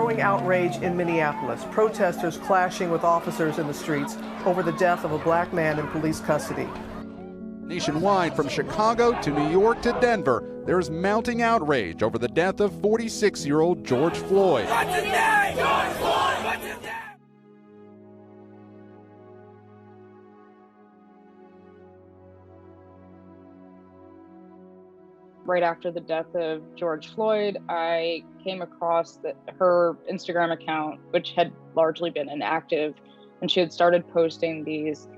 growing outrage in Minneapolis. Protesters clashing with officers in the streets over the death of a black man in police custody. Nationwide, from Chicago to New York to Denver, there is mounting outrage over the death of 46-year-old George Floyd. What's his name? George Floyd! What's his name? Right after the death of George Floyd, I came across her Instagram account, which had largely been inactive, and she had started posting these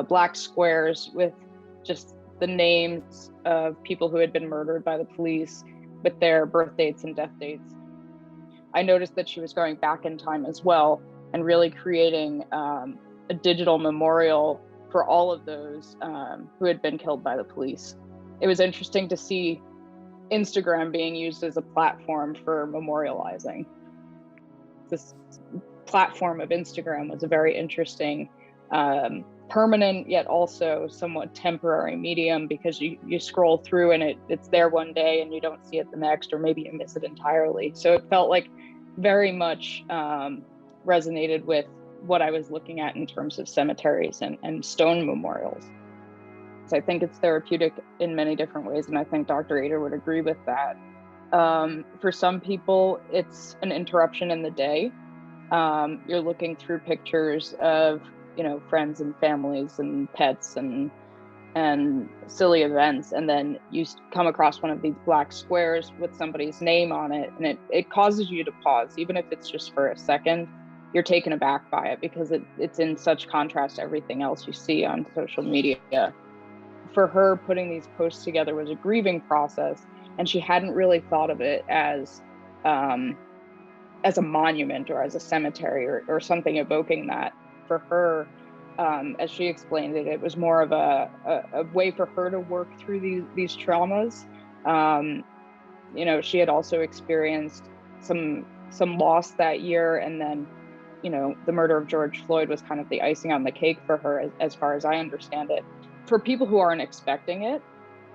black squares with just the names of people who had been murdered by the police with their birth dates and death dates. I noticed that she was going back in time as well and really creating a digital memorial for all of those who had been killed by the police. It was interesting to see Instagram being used as a platform for memorializing. This platform of Instagram was a very interesting, permanent yet also somewhat temporary medium, because you scroll through and it's there one day and you don't see it the next, or maybe you miss it entirely. So it felt like very much resonated with what I was looking at in terms of cemeteries and stone memorials. So I think it's therapeutic in many different ways, and I think Dr. Ater would agree with that. For some people, it's an interruption in the day. You're looking through pictures of, friends and families and pets and silly events, and then you come across one of these black squares with somebody's name on it, and it causes you to pause, even if it's just for a second. You're taken aback by it because it's in such contrast to everything else you see on social media. For her, putting these posts together was a grieving process, and she hadn't really thought of it as a monument or as a cemetery or something evoking that. For her, as she explained it, it was more of a way for her to work through these traumas. She had also experienced some loss that year, and then the murder of George Floyd was kind of the icing on the cake for her, as far as I understand it. For people who aren't expecting it,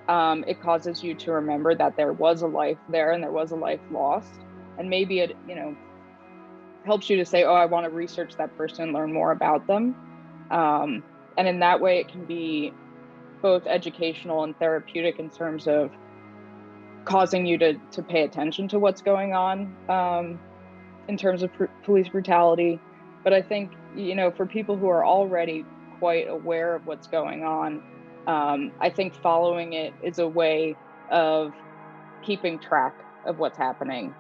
it causes you to remember that there was a life there and there was a life lost. And maybe it, helps you to say, oh, I want to research that person and learn more about them. And in that way, it can be both educational and therapeutic in terms of causing you to pay attention to what's going on in terms of police brutality. But I think, for people who are already quite aware of what's going on, I think following it is a way of keeping track of what's happening.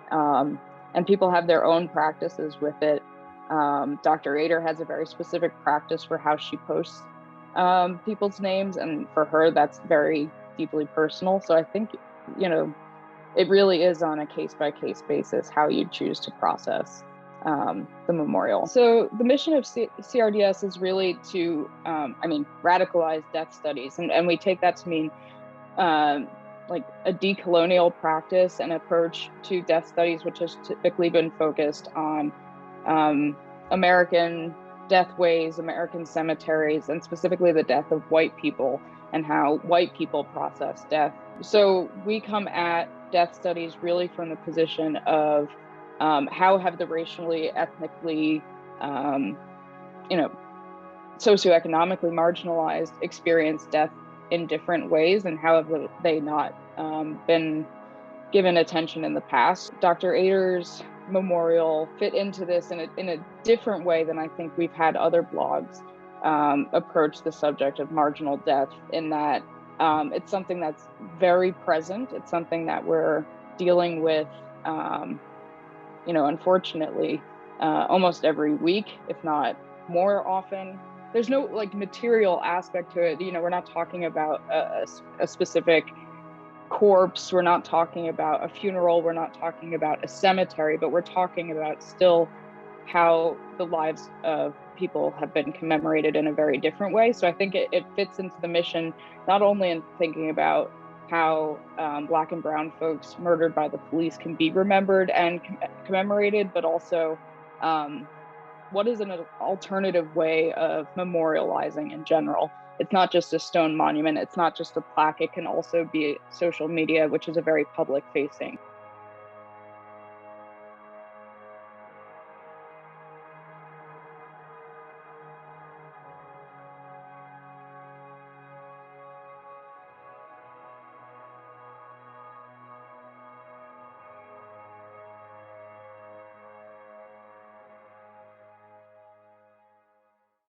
And people have their own practices with it. Dr. Ater has a very specific practice for how she posts people's names, and for her, that's very deeply personal. So I think, it really is on a case-by-case basis how you choose to process the memorial. So the mission of CRDS is really to, radicalize death studies. And we take that to mean like a decolonial practice and approach to death studies, which has typically been focused on American deathways, American cemeteries, and specifically the death of white people and how white people process death. So we come at death studies really from the position of how have the racially, ethnically, socioeconomically marginalized experienced death in different ways, and how have they not been given attention in the past. Dr. Ater's memorial fit into this in a different way than I think we've had other blogs approach the subject of marginal death, in that it's something that's very present. It's something that we're dealing with unfortunately, almost every week, if not more often. There's no material aspect to it. We're not talking about a specific corpse. We're not talking about a funeral. We're not talking about a cemetery, but we're talking about still how the lives of people have been commemorated in a very different way. So I think it fits into the mission, not only in thinking about how Black and brown folks murdered by the police can be remembered and commemorated, but also what is an alternative way of memorializing in general. It's not just a stone monument, it's not just a plaque, it can also be social media, which is a very public facing